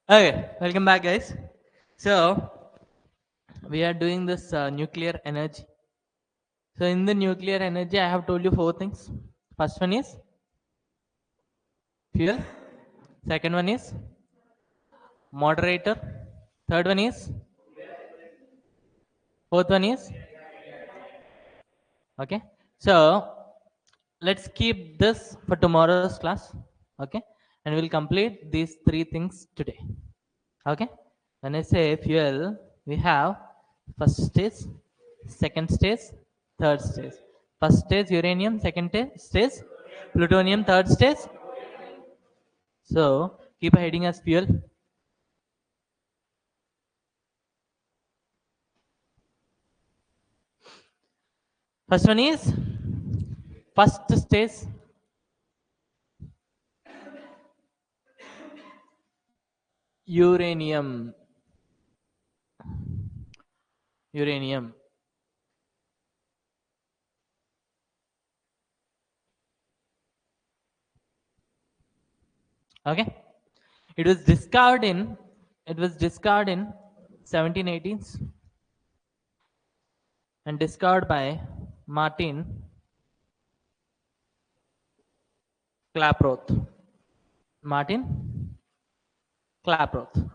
Okay, welcome back, guys. So, we are doing this nuclear energy. So, in the nuclear energy, I have told you four things. First one is fuel, second one is moderator, third one is, fourth one is, okay. So, let's keep this for tomorrow's class, okay, and we'll complete these three things today, okay. When I say fuel, we have first stage, second stage, third stage. First stage uranium, second stage plutonium, third stage. So keep a heading as fuel. First one is first stage uranium. Uranium. Okay. It was discovered in 1780s and discovered by Martin Klaproth. Martin Klaproth.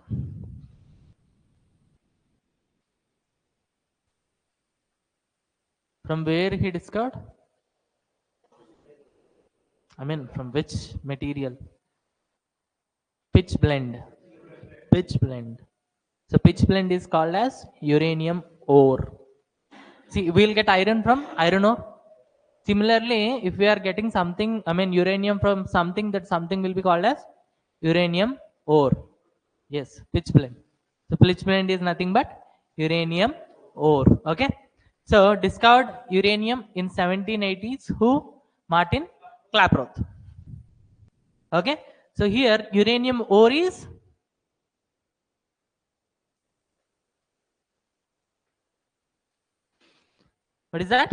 From where he discovered? I mean, from which material? Pitch blend. Pitch blend. So pitch blend is called as uranium ore. See, we'll get iron from iron ore. Similarly, if we are getting something, I mean uranium from something, that something will be called as uranium ore. Yes, pitch blend. So pitch blend is nothing but uranium ore. Okay. So discovered uranium in 1780s. Who? Martin Klaproth. Okay. So here uranium ore is what is that?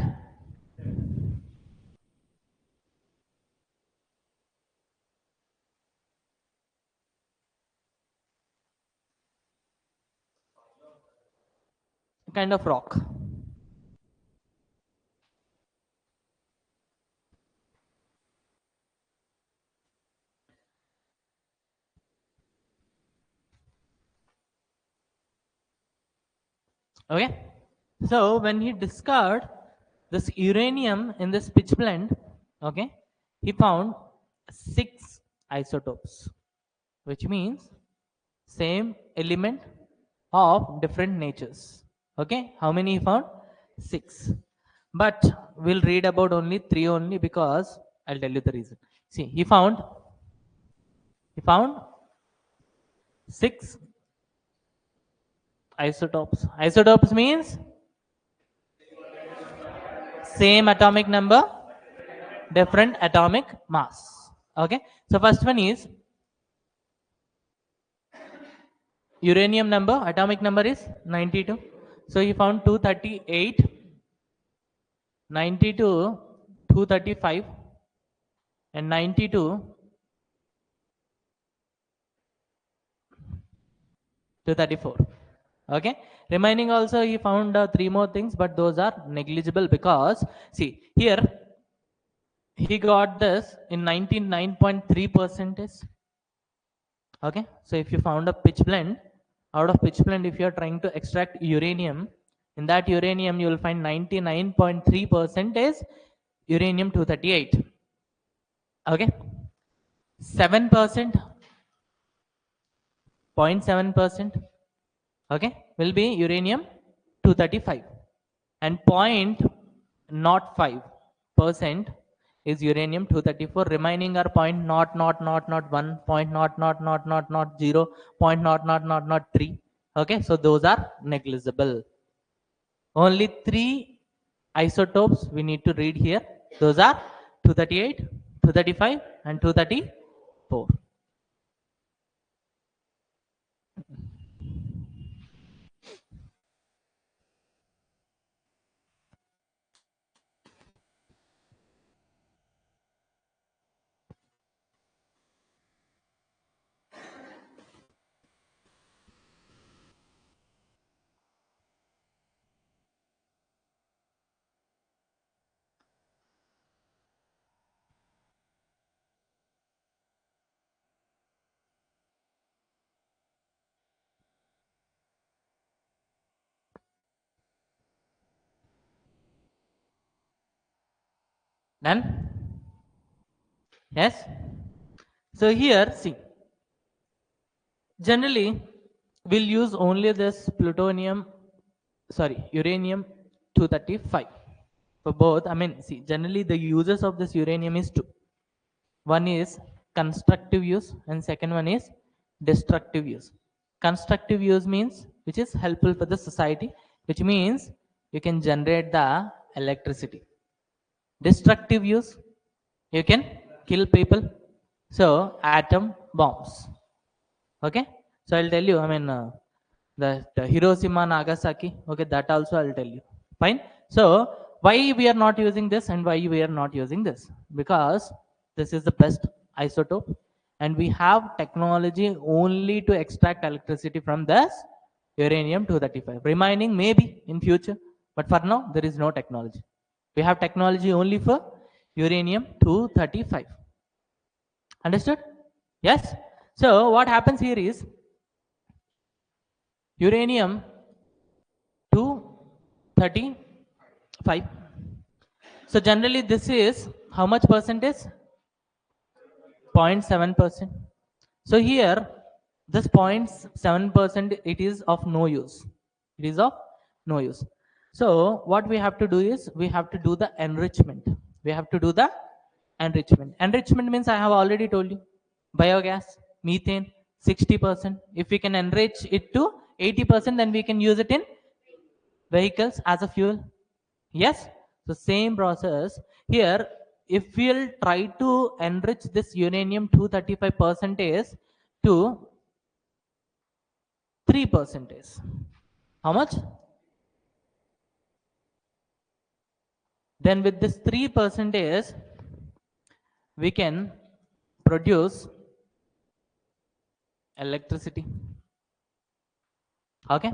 Kind of rock. Okay. So when he discovered this uranium in this pitch blend, okay, he found six isotopes, which means same element of different natures. Okay, how many he found? Six. But we'll read about only three only because I'll tell you the reason. See, he found six isotopes. Isotopes means same atomic number, different atomic mass. Okay, so first one is uranium number, atomic number is 92. So he found 238, 92, 235, and 92, 234. Okay, remaining also he found three more things, but those are negligible because see here he got this in 99.3 percentage. Okay, so if you found a pitch blend, out of pitch blend, if you are trying to extract uranium, in that uranium you will find 99.3% is uranium 238. Okay, 7%, 0.7%, okay, will be uranium 235, and 0.05% is uranium 234. Remaining are point not 1, point not 0, point not 3. Okay, so those are negligible. Only three isotopes we need to read here. Those are 238, 235, and 234. Done? Yes? So here, see, generally we'll use only this plutonium, sorry, uranium 235 for both. I mean, see, generally the uses of this uranium is two. One is constructive use and second one is destructive use. Constructive use means which is helpful for the society, which means you can generate the electricity. Destructive use, you can kill people. So atom bombs. Okay, so I'll tell you. I mean, the Hiroshima, Nagasaki. Okay, that also I'll tell you. Fine. So why we are not using this and why we are not using this? Because this is the best isotope, and we have technology only to extract electricity from this uranium 235. Remaining maybe in future, but for now there is no technology. We have technology only for uranium 235. Understood? Yes. So what happens here is uranium 235. So generally this is how much percentage? 0.7%. So here this 0.7% it is of no use. It is of no use. So what we have to do is we have to do the enrichment. We have to do the enrichment. Enrichment means I have already told you. Biogas, methane, 60%. If we can enrich it to 80%, then we can use it in vehicles as a fuel. Yes, so same process here. If we'll try to enrich this uranium 235 percentage to 3 percentage, how much? Then with this 3 percentage we can produce electricity. Okay,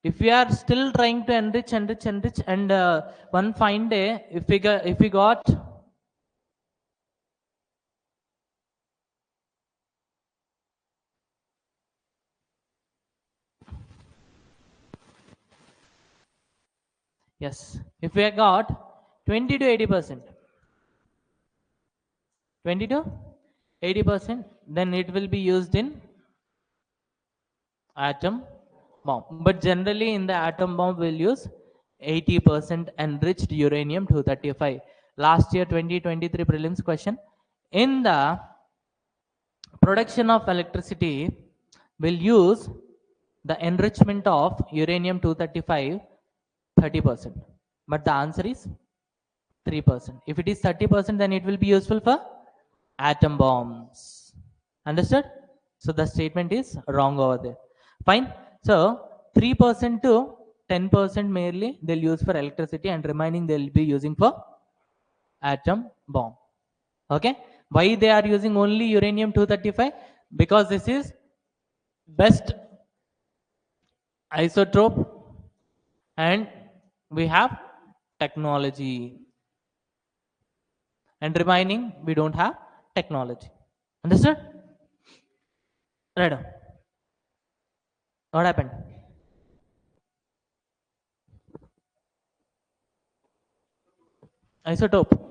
if we are still trying to enrich and one fine day if we got yes, if we got 20 to 80%, 20 to 80%, then it will be used in atom bomb. But generally in the atom bomb we'll use 80% enriched uranium 235. Last year 2023 prelims question. In the production of electricity, we'll use the enrichment of uranium 235 30%. But the answer is 3%. If it is 30%, then it will be useful for atom bombs. Understood? So the statement is wrong over there. Fine. So 3% to 10% merely they'll use for electricity and remaining they'll be using for atom bomb. Okay. Why they are using only uranium 235? Because this is best isotope and we have technology, and remaining we don't have technology. Understood? Right. What happened? Isotope.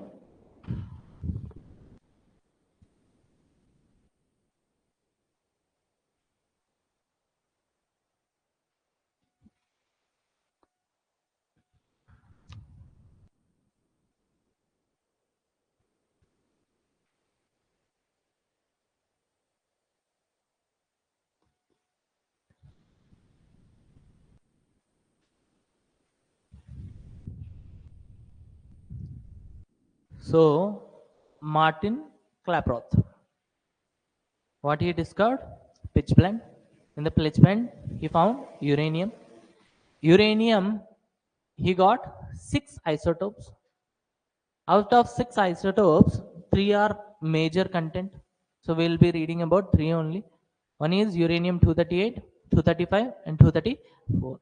So Martin Klaproth, what he discovered? Pitch blende. In the pitch blende, he found uranium. Uranium, he got 6 isotopes. Out of 6 isotopes, 3 are major content. So we'll be reading about 3 only. One is uranium 238, 235, and 234.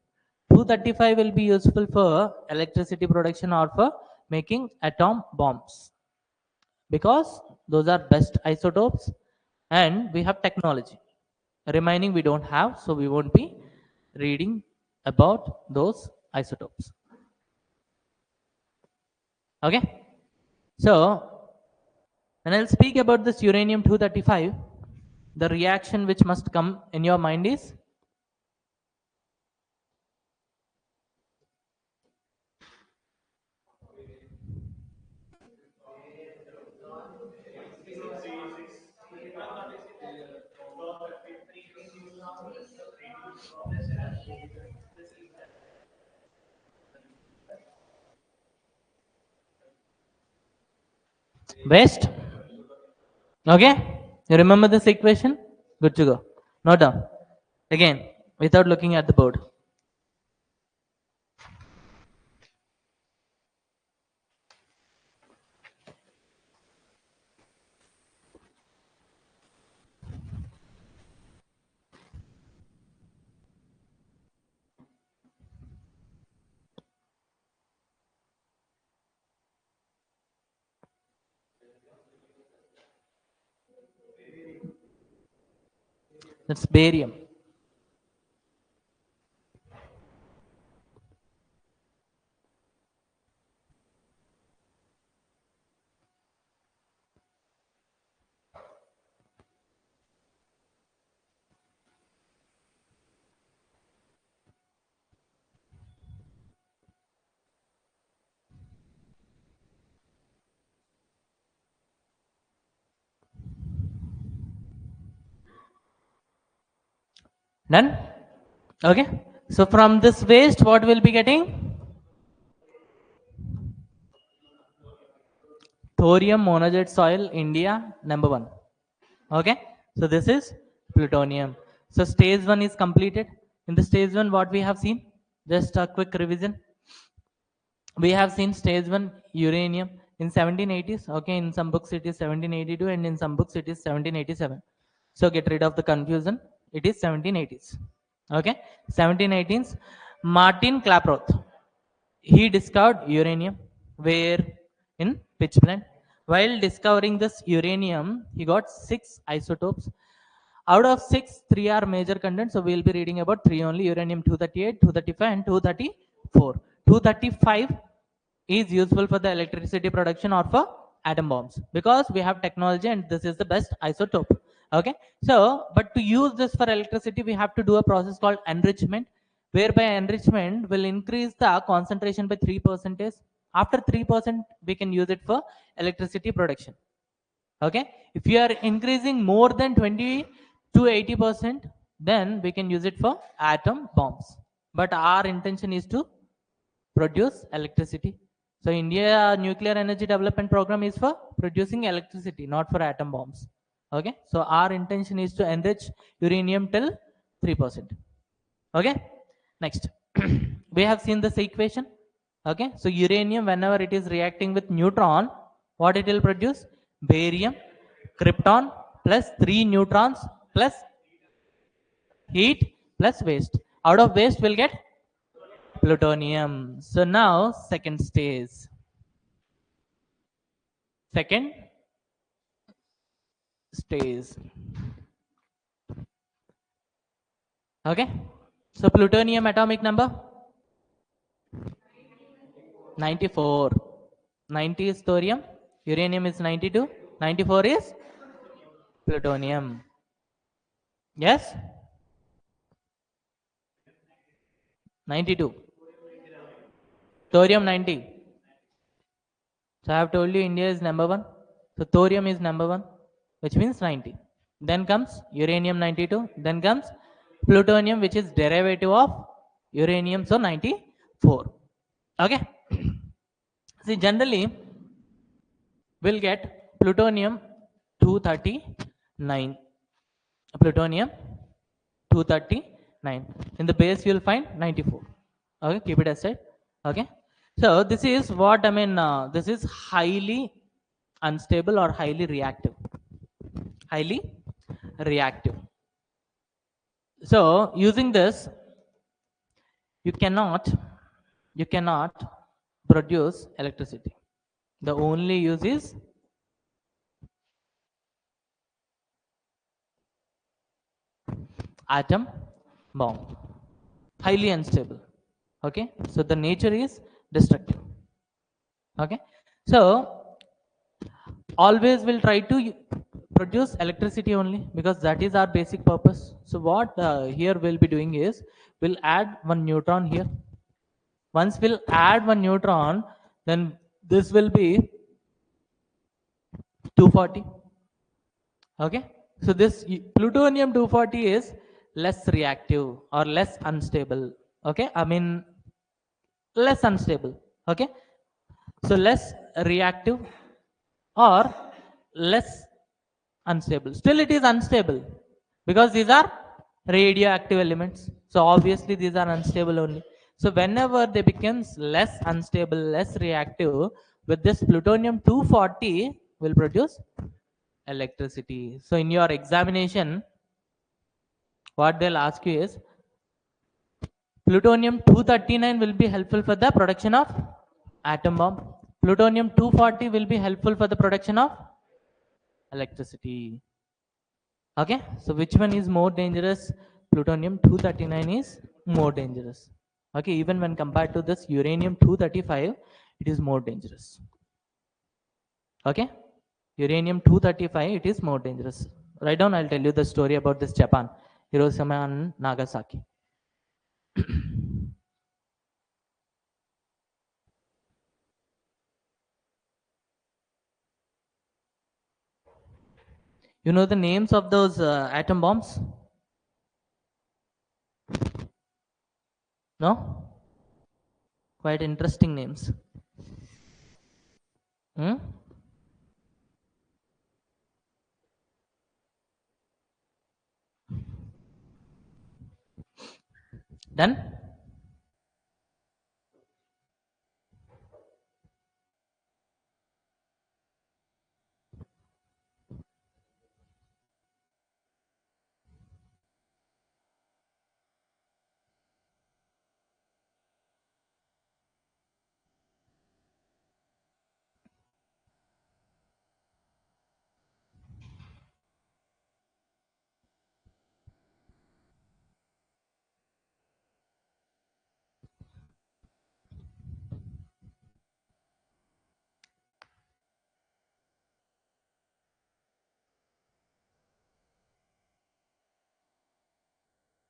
235 will be useful for electricity production or for making atom bombs, because those are best isotopes and we have technology. Remaining we don't have, so we won't be reading about those isotopes. Okay. So when I'll speak about this uranium 235, the reaction which must come in your mind is waste. Okay? You remember this equation? Good to go. Note down. Again, without looking at the board. That's barium. Done? Okay. So from this waste, what we'll be getting? Thorium monazite soil, India, number 1. Okay. So this is plutonium. So stage 1 is completed. In the stage 1, what we have seen? Just a quick revision. We have seen stage 1 uranium in 1780s. Okay. In some books, it is 1782, and in some books, it is 1787. So get rid of the confusion. It is 1780s. Okay. 1718s. Martin Klaproth, he discovered uranium where in pitchblende. While discovering this uranium, he got 6 isotopes. Out of 6, 3 are major contents. So we'll be reading about 3 only: uranium 238, 235, and 234. 235 is useful for the electricity production or for atom bombs, because we have technology and this is the best isotope. Okay. So, but to use this for electricity, we have to do a process called enrichment, whereby enrichment will increase the concentration by 3%. After 3%, we can use it for electricity production. Okay. If you are increasing more than 20 to 80%, then we can use it for atom bombs. But our intention is to produce electricity. So India nuclear energy development program is for producing electricity, not for atom bombs. Okay. So our intention is to enrich uranium till 3%. Okay. Next, we have seen this equation. Okay. So uranium, whenever it is reacting with neutron, what it will produce? Barium, krypton plus 3 neutrons plus heat plus waste. Out of waste, we'll get plutonium. So now, second stage. Second stage. Okay. So plutonium atomic number 94. 90 is thorium. Uranium is 92. 94 is plutonium. Yes? 92. Thorium 90. So I have told you India is number 1. So thorium is number 1, which means 90. Then comes uranium 92. Then comes plutonium, which is derivative of uranium, so 94. Okay. See, generally we'll get plutonium 239. Plutonium 239. In the base, you'll find 94. Okay, keep it aside. Okay. So this is what I mean. This is highly unstable or highly reactive. Highly reactive. So using this, you cannot produce electricity. The only use is atom bomb. Highly unstable. Okay. So the nature is destructive. Okay. So always will try to produce electricity only, because that is our basic purpose. So what here we'll be doing is we'll add one neutron here. Once we'll add one neutron, then this will be 240. Okay, so this plutonium 240 is less reactive or less unstable. Okay, I mean less unstable. Okay, so less reactive or less unstable. Still it is unstable because these are radioactive elements, so obviously these are unstable only. So whenever they becomes less unstable, less reactive, with this plutonium 240 will produce electricity. So in your examination, what they'll ask you is plutonium 239 will be helpful for the production of atom bomb. Plutonium 240 will be helpful for the production of electricity. Okay, so which one is more dangerous? Plutonium 239 is more dangerous. Okay, even when compared to this uranium 235, it is more dangerous. Okay, uranium 235, it is more dangerous. Write down, I'll tell you the story about this Japan, Hiroshima and Nagasaki. You know the names of those atom bombs? No? Quite interesting names. Hmm? Done?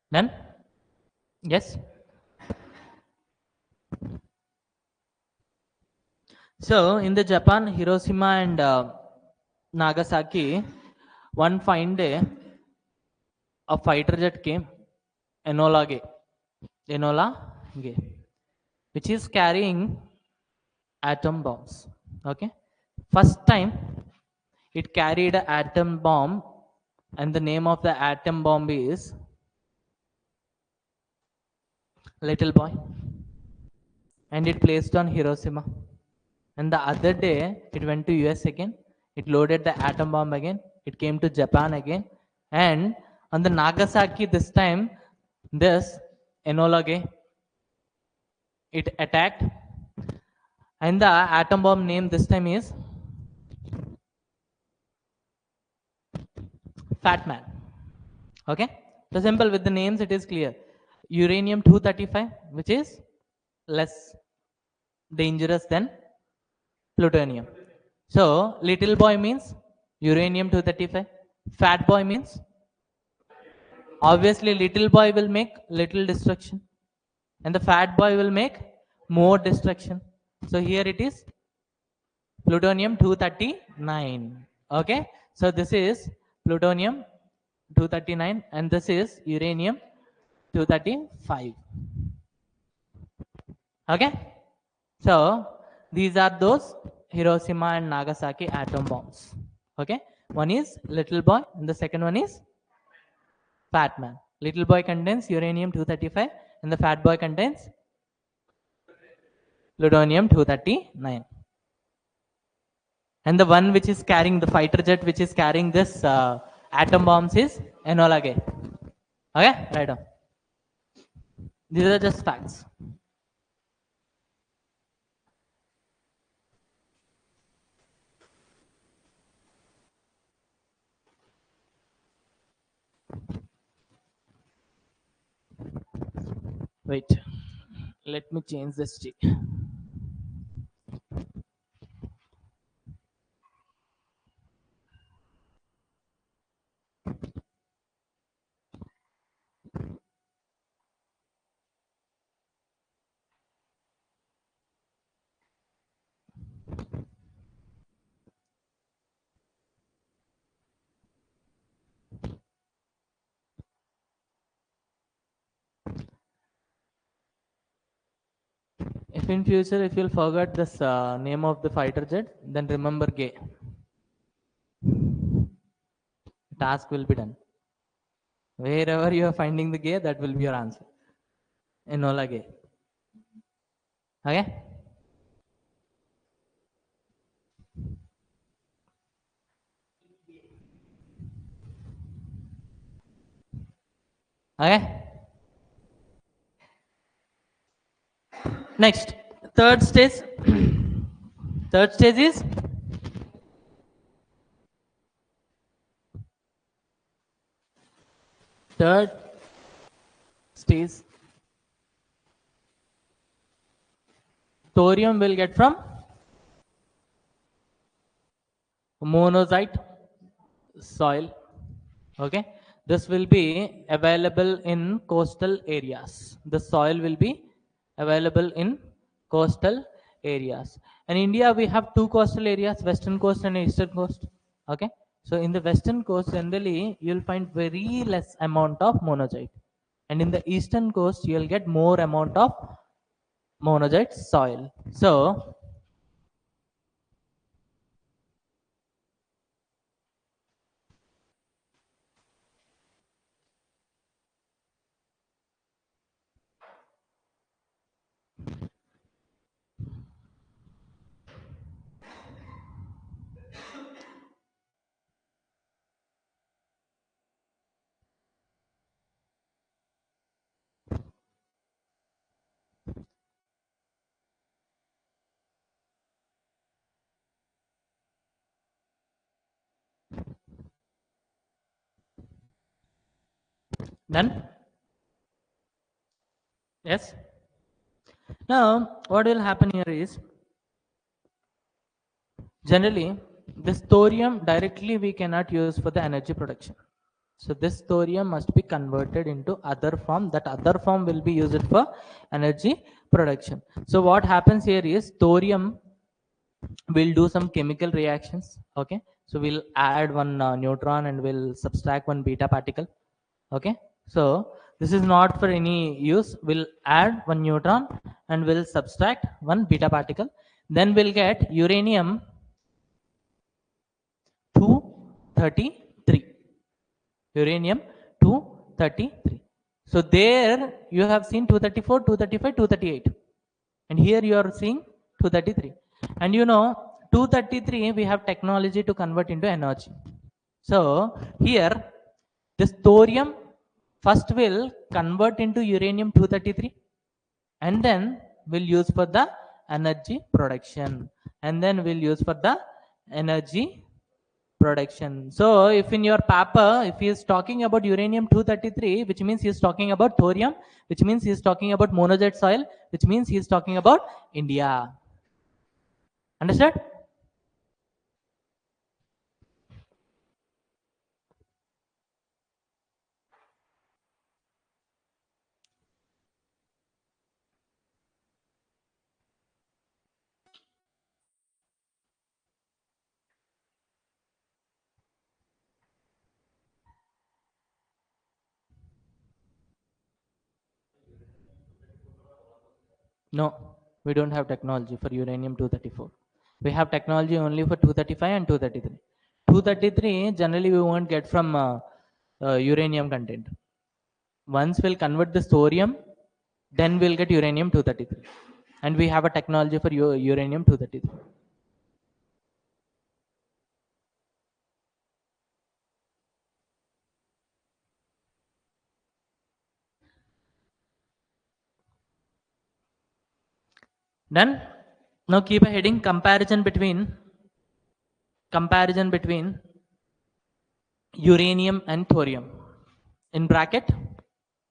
Done? Yes? So in the Japan, Hiroshima and Nagasaki, one fine day, a fighter jet came, Enola Gay, Enola Gay, which is carrying atom bombs. Okay, first time it carried an atom bomb, and the name of the atom bomb is Little Boy, and it placed on Hiroshima. And the other day, it went to US again. It loaded the atom bomb again. It came to Japan again. And on the Nagasaki this time, this Enola Gay, it attacked. And the atom bomb name this time is Fat Man. Okay? So simple, with the names it is clear. Uranium 235, which is less dangerous than plutonium. So little boy means uranium 235. Fat boy means obviously little boy will make little destruction, and the fat boy will make more destruction. So here it is plutonium 239. Okay, so this is plutonium 239 and this is uranium 235. Okay, so these are those Hiroshima and Nagasaki atom bombs. Okay, one is little boy and the second one is fat man. Little boy contains uranium 235 and the fat boy contains plutonium 239. And the one which is carrying the fighter jet, which is carrying this atom bombs, is Enola Gay. Okay, right on. These are just facts. Wait, let me change this. In future, if you'll forget this name of the fighter jet, then remember gay. Task will be done. Wherever you are finding the gay, that will be your answer. Enola gay. Okay? Okay? Next, third stage. Third stage is third stage. Thorium will get from monazite soil. Okay, this will be available in coastal areas. The soil will be available in coastal areas. In India we have two coastal areas, western coast and eastern coast. Okay, so in the western coast generally you'll find very less amount of monazite, and in the eastern coast you'll get more amount of monazite soil. So then yes, now what will happen here is generally this thorium directly we cannot use for the energy production. So this thorium must be converted into other form. That other form will be used for energy production. So what happens here is thorium will do some chemical reactions. Okay, so we'll add one neutron and we'll subtract one beta particle. Okay, so this is not for any use. We'll add one neutron and we'll subtract one beta particle. Then we'll get uranium 233. Uranium 233. So there you have seen 234, 235, 238. And here you are seeing 233. And you know 233 we have technology to convert into energy. So here this thorium first will convert into uranium 233 and then we'll use for the energy production, and then we'll use for the energy production. So if in your paper, if he is talking about uranium 233, which means he is talking about thorium, which means he is talking about monazite soil, which means he is talking about India. Understood? No, we don't have technology for uranium 234. We have technology only for 235 and 233. 233 generally we won't get from uranium content. Once we'll convert the thorium, then we'll get uranium 233. And we have a technology for uranium 233. Then now keep a heading comparison between uranium and thorium. In bracket,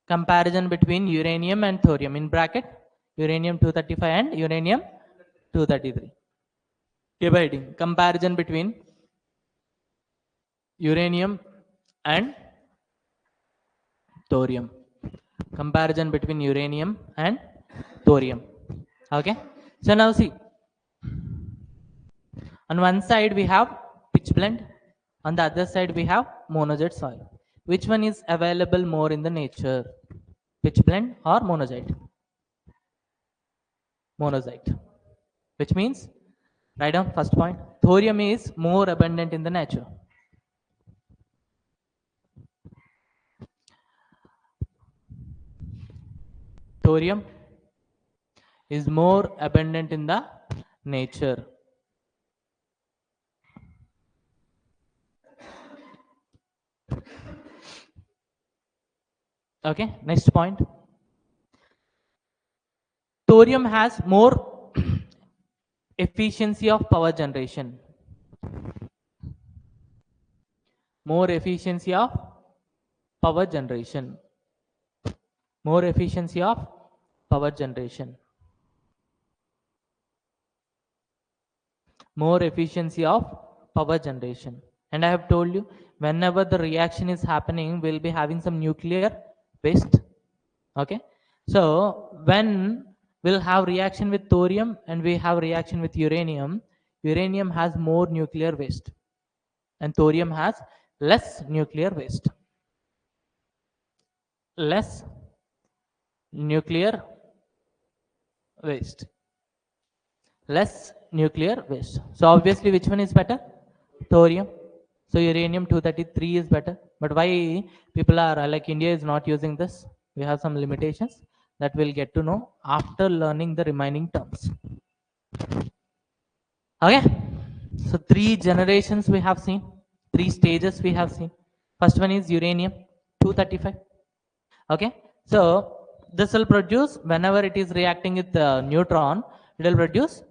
comparison between uranium and thorium. In bracket, uranium 235 and uranium 233. Keep a heading comparison between uranium and thorium. Comparison between uranium and thorium. Okay. So now see, on one side we have pitch blende, on the other side we have monazite soil. Which one is available more in the nature? Pitch blende or monazite? monazite, which means, write down first point, thorium is more abundant in the nature. Thorium is more abundant in the nature. Okay, next point. Thorium has more efficiency of power generation. More efficiency of power generation. More efficiency of power generation. More efficiency of power generation. And I have told you, whenever the reaction is happening, we'll be having some nuclear waste. Okay, so when we'll have reaction with thorium and we have reaction with uranium, uranium has more nuclear waste and thorium has less nuclear waste. Less nuclear waste. Less nuclear waste. So obviously, which one is better? Thorium. So uranium 233 is better. But why people are like India is not using this? We have some limitations that we'll get to know after learning the remaining terms. Okay. So 3 generations we have seen, 3 stages we have seen. First one is uranium 235. Okay. So this will produce, whenever it is reacting with the neutron, it will produce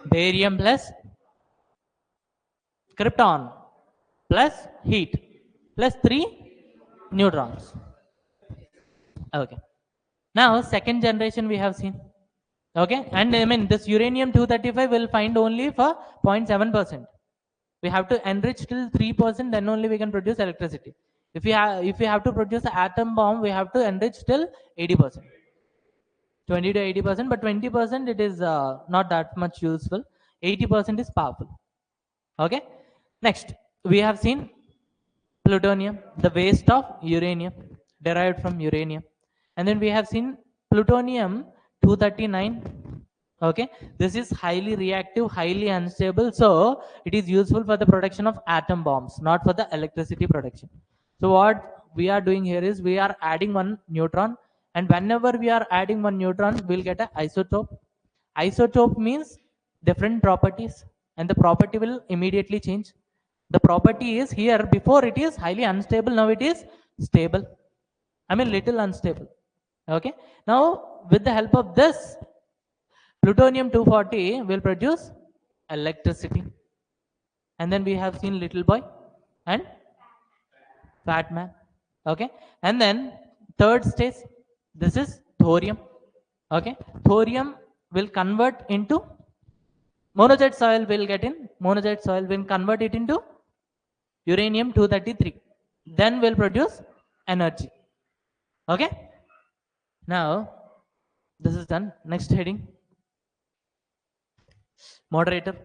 barium plus krypton plus heat plus 3 neutrons. Okay. Now second generation we have seen. Okay. And I mean this uranium 235 will find only for 0.7%. We have to enrich till 3%, then only we can produce electricity. If we have to produce an atom bomb, we have to enrich till 80%. 20 to 80%, but 20% it is not that much useful. 80% is powerful. Okay. Next, we have seen plutonium, the waste of uranium derived from uranium, and then we have seen plutonium 239. Okay, this is highly reactive, highly unstable, so it is useful for the production of atom bombs, not for the electricity production. So what we are doing here is we are adding one neutron, and whenever we are adding one neutron, we'll get an isotope. Isotope means different properties, and the property will immediately change. The property is here, before it is highly unstable, now it is stable. I mean little unstable. Okay, now with the help of this, plutonium 240 will produce electricity. And then we have seen little boy and fat man. Okay, and then third stage, this is thorium. Okay, thorium will convert into monazite soil, will get in monazite soil, will convert it into uranium 233, then will produce energy. Okay, now this is done. Next heading, moderator.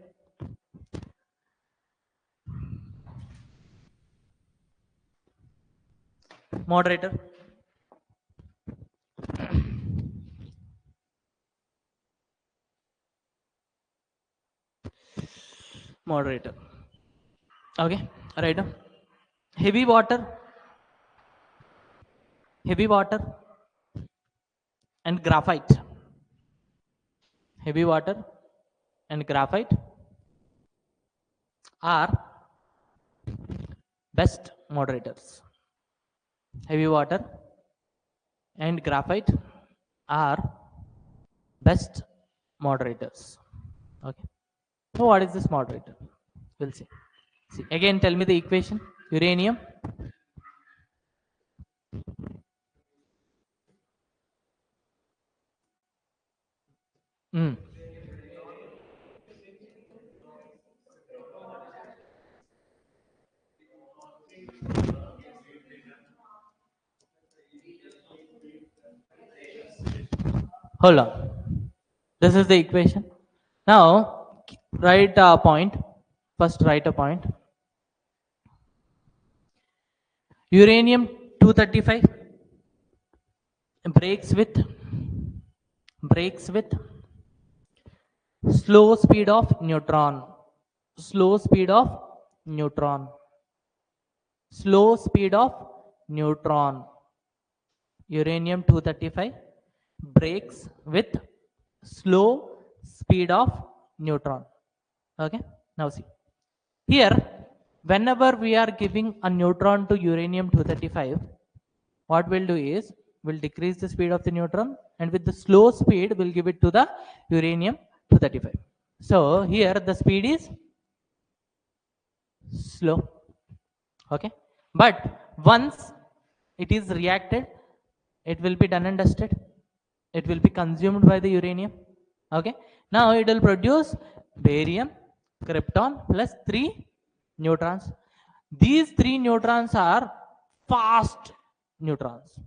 Moderator. Moderator. Okay, right now. Heavy water, heavy water and graphite. Heavy water and graphite are best moderators. Heavy water and graphite are best moderators. Okay. So what is this moderator? We'll see. See again. Tell me the equation. Uranium. Mm. Hold on. This is the equation. Now write a point. First write a point. Uranium 235 breaks with Slow speed of neutron. Slow speed of neutron. Slow speed of neutron. Uranium 235 breaks with slow speed of neutron. Okay, now see here, whenever we are giving a neutron to uranium 235, what we'll do is we'll decrease the speed of the neutron, and with the slow speed we'll give it to the uranium 235. So here the speed is slow. Okay, but once it is reacted, it will be done and dusted, it will be consumed by the uranium. Okay, now it will produce barium krypton plus 3 neutrons. These 3 neutrons are fast neutrons,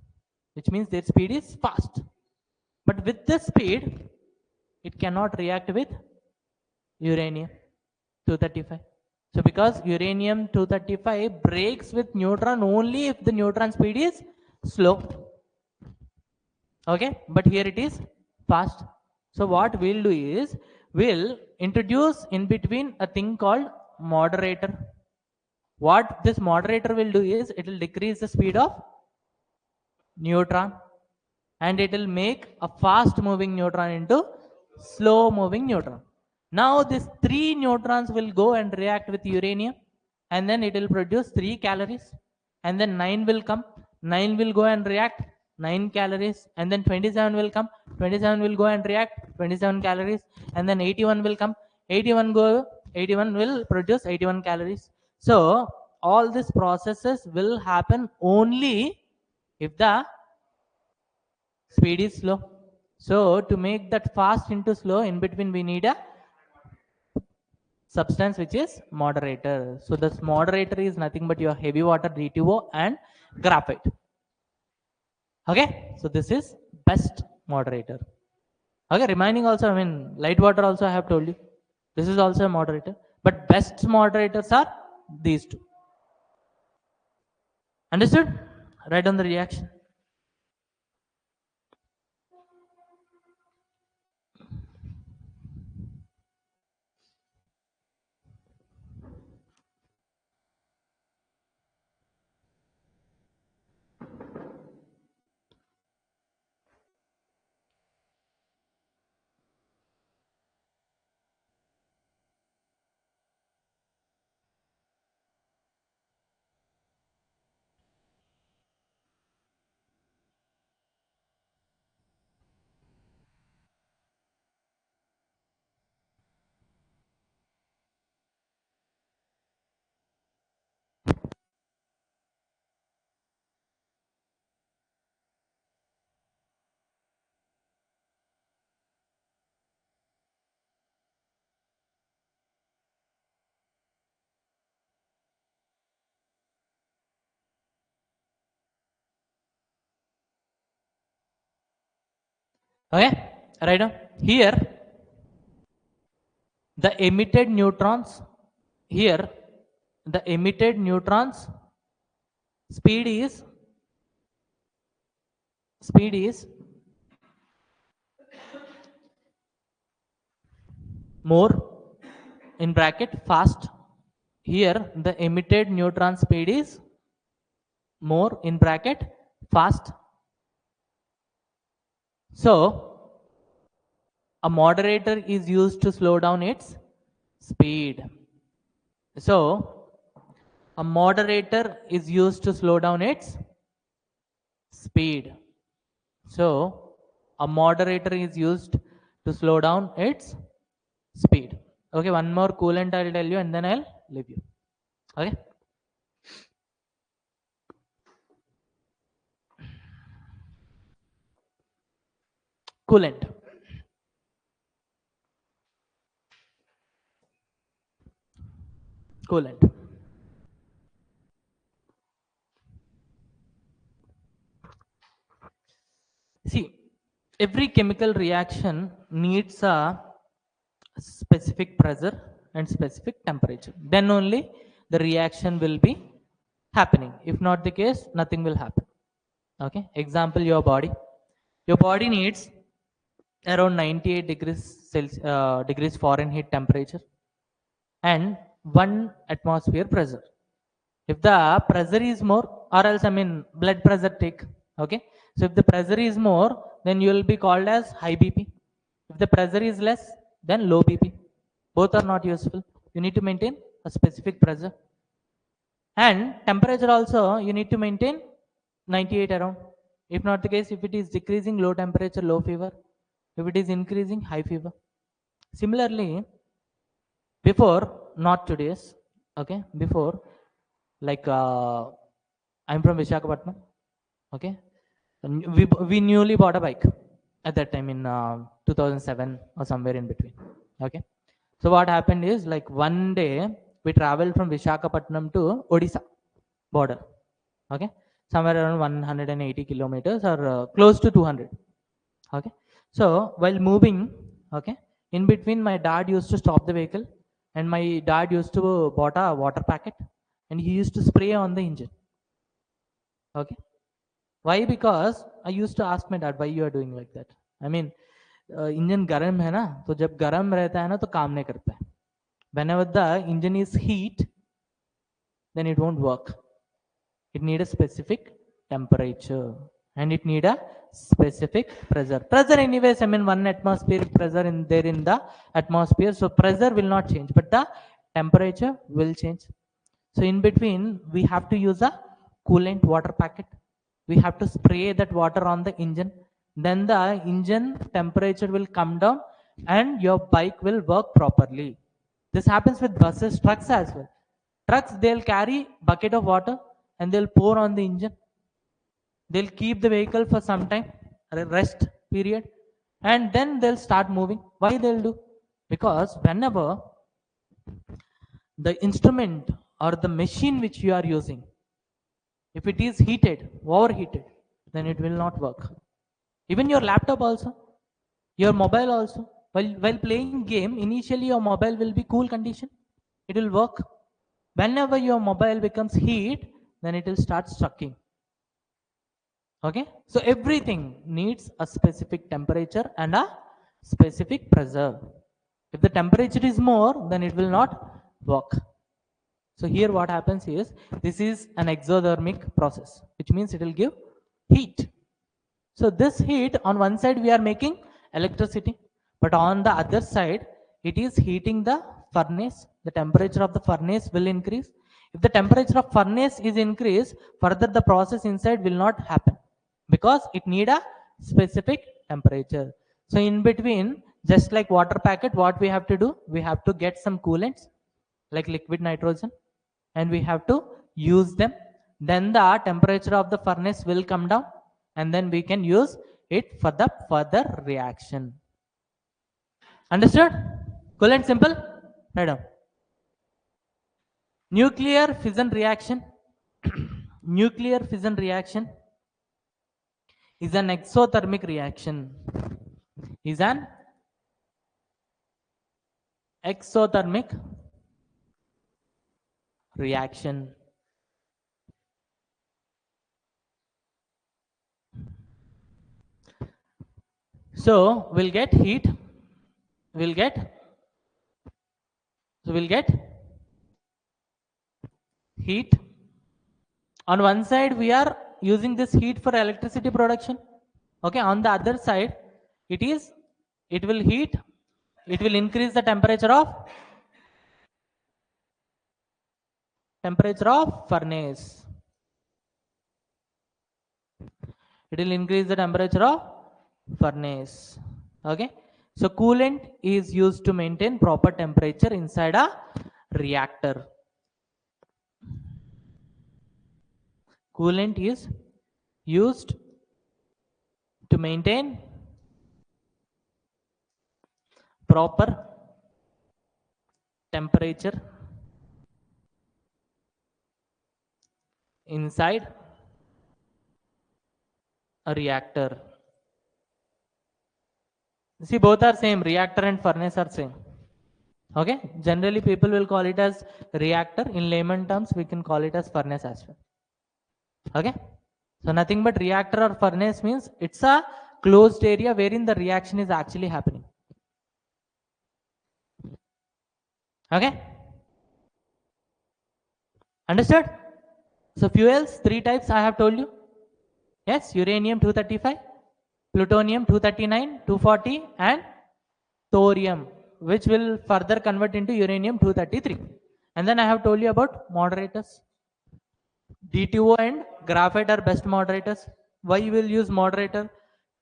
which means their speed is fast, but with the speed it cannot react with uranium 235. So because uranium 235 breaks with neutron only if the neutron speed is slow. Okay, but here it is fast. So what we'll do is we'll introduce in between a thing called moderator. What this moderator will do is it will decrease the speed of neutron, and it will make a fast moving neutron into slow moving neutron. Now these 3 neutrons will go and react with uranium, and then it will produce 3 calories, and then 9 will come, 9 will go and react, 9 calories, and then 27 will come, 27 will go and react, 27 calories, and then 81 will come, 81 go, 81 will produce 81 calories. So all these processes will happen only if the speed is slow. So to make that fast into slow, in between we need a substance which is moderator. So this moderator is nothing but your heavy water D2O and graphite. Okay, so this is best moderator. Okay, remaining also, I mean light water also I have told you, this is also a moderator, but best moderators are these two. Understood? Write down the reaction. Okay, right now here the emitted neutrons, here the emitted neutrons speed is more in bracket fast. Here the emitted neutron speed is more in bracket fast. So a moderator is used to slow down its speed. So a moderator is used to slow down its speed. So a moderator is used to slow down its speed. Okay, one more coolant I'll tell you and then I'll leave you. Okay. Coolant. Coolant. See, every chemical reaction needs a specific pressure and specific temperature. Then only the reaction will be happening. If not the case, nothing will happen. Okay. Example, your body. Your body needs around 98 degrees Fahrenheit temperature and 1 atmosphere pressure. If the pressure is more, or else I mean blood pressure take, okay. So if the pressure is more, then you will be called as high BP. If the pressure is less, then low BP. Both are not useful. You need to maintain a specific pressure. And temperature also you need to maintain 98 around. If not the case, if it is decreasing, low temperature, low fever. If it is increasing, high fever. Similarly, before, not today's, okay, before, like I'm from Visakhapatnam, okay. And we newly bought a bike at that time in 2007 or somewhere in between, okay. So what happened is, like, one day we traveled from Visakhapatnam to Odisha border, okay, somewhere around 180 kilometers or close to 200, okay. So while moving, okay, in between my dad used to stop the vehicle, and my dad used to bought a water packet, and he used to spray on the engine, okay. Why? Because I used to ask my dad, why you are doing like that? I mean, engine गर्म है ना, तो जब गर्म रहता है ना तो काम नहीं करता है. Whenever the engine is heat, then it won't work. It need a specific temperature, and it need a specific pressure. Pressure anyways, I mean 1 atmospheric pressure in there in the atmosphere, so pressure will not change, but the temperature will change. So in between we have to use a coolant water packet. We have to spray that water on the engine, then the engine temperature will come down and your bike will work properly. This happens with buses, trucks as well. Trucks, they'll carry bucket of water and they'll pour on the engine. They'll keep the vehicle for some time, a rest period, and then they'll start moving. Why they'll do? Because whenever the instrument or the machine which you are using, if it is heated, overheated, then it will not work. Even your laptop also, your mobile also. While playing game, initially your mobile will be cool condition. It will work. Whenever your mobile becomes heat, then it will start sucking. Okay, so everything needs a specific temperature and a specific pressure. If the temperature is more, then it will not work. So here what happens is, this is an exothermic process, which means it will give heat. So this heat, on one side we are making electricity, but on the other side it is heating the furnace. The temperature of the furnace will increase. If the temperature of furnace is increased, further the process inside will not happen, because it need a specific temperature. So in between, just like water packet, what we have to do, we have to get some coolants like liquid nitrogen, and we have to use them. Then the temperature of the furnace will come down, and then we can use it for the further reaction. Understood? Cool and simple. Right on. Nuclear fission reaction. Nuclear fission reaction is an exothermic reaction. Is an exothermic reaction. So we'll get heat. We'll get heat. On one side we are using this heat for electricity production. Okay, on the other side it will heat, it will increase the temperature of furnace. It will increase the temperature of furnace. Okay, so coolant is used to maintain proper temperature inside a reactor. Coolant is used to maintain proper temperature inside a reactor. See, both are same. Reactor and furnace are same. Okay, generally people will call it as reactor. In layman terms, we can call it as furnace as well. Okay, so nothing but reactor or furnace means it's a closed area wherein the reaction is actually happening. Okay, understood? So fuels, 3 types I have told you. Yes, uranium 235, plutonium 239, 240, and thorium, which will further convert into uranium 233. And then I have told you about moderators. D2O and graphite are best moderators. Why you will use moderator?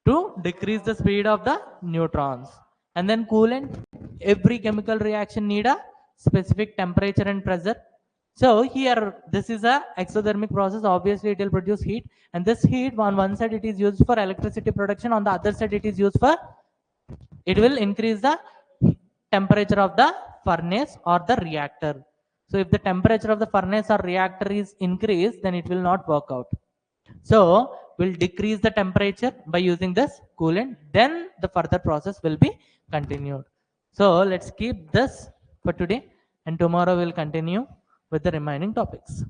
To decrease the speed of the neutrons. And then coolant, every chemical reaction need a specific temperature and pressure. So here, this is a exothermic process. Obviously it will produce heat, and this heat on one side it is used for electricity production, on the other side it is used for, it will increase the temperature of the furnace or the reactor. So if the temperature of the furnace or reactor is increased, then it will not work out. So we'll decrease the temperature by using this coolant, then the further process will be continued. So let's keep this for today, and tomorrow we'll continue with the remaining topics.